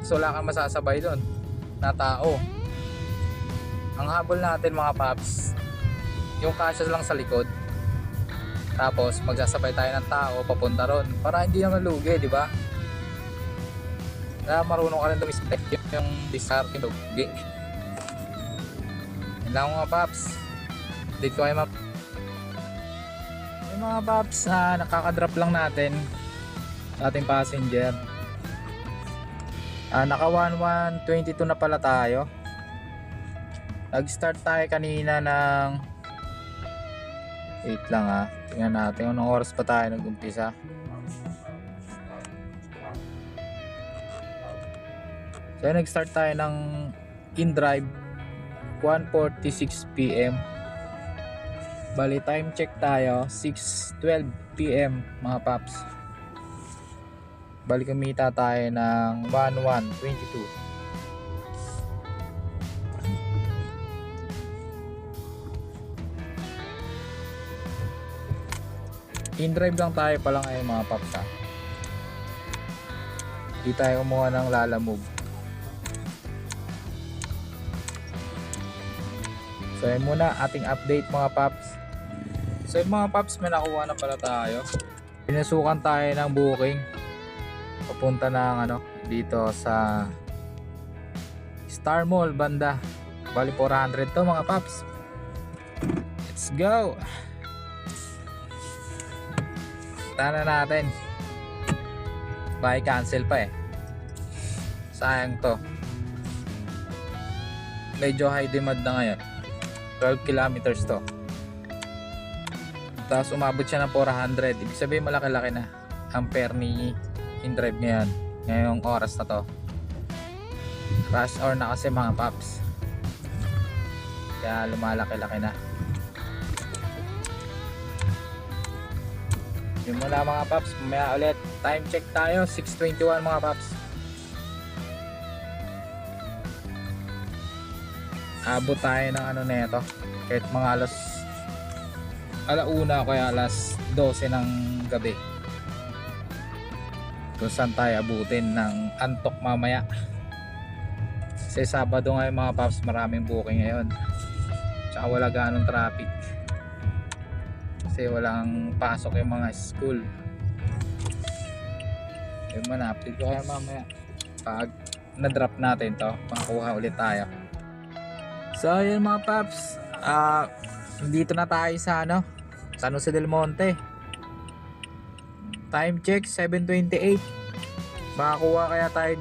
so wala kang masasabay doon na tao. Ang habol natin mga paps, yung kasya lang sa likod, tapos magsasabay tayo ng tao papunta ron para hindi naman lugi, di ba? Na marunong ka rin dumispect yung discard yung lugi. Yan lang mga paps. Dito kayo yung mga paps na nakaka-drop lang natin sa ating passenger. Naka 1122 na pala tayo. Nag-start tayo kanina ng wait lang tingnan natin anong oras pa tayo nag-umpisa. So nag-start tayo ng in-drive 1:46 PM. Bali time check tayo 6:12 PM mga paps. Bali kumita tayo ng 1122. In-drive lang tayo pala ngayon mga paps Hindi tayo kumuha ng lalamove. So yun muna ating update mga paps. So yung mga paps, may nakuha na pala tayo. Pinasukan tayo ng booking papunta ng dito sa Star Mall banda. Bali 400 to mga paps. Let's go. Tana natin. Bye, cancel pa sayang to. Medyo high demand na ngayon. 12 kilometers to. Tapos umabot siya ng 400. Ibig sabihin malaki-laki na ang fare ni in-drive ngayon. Ngayong oras na to. Rush hour na kasi mga paps. Kaya lumalaki-laki na. Yun muna mga paps. Mamaya ulit. Time check tayo. 6:21 mga paps. Abot tayo ng neto. Kahit mga alauna kaya alas 12 ng gabi. Kung saan tayo abutin ng antok mamaya. Kasi Sabado ngayon mga paps, maraming booking ngayon. Tsaka wala ganong traffic. Kasi walang pasok yung mga school. Yung update ko kaya mamaya. Pag na-drop natin to, makakuha ulit tayo. So yun mga paps, dito na tayo sa San Jose del Monte. Time check 7:28. Makakuha kaya tayo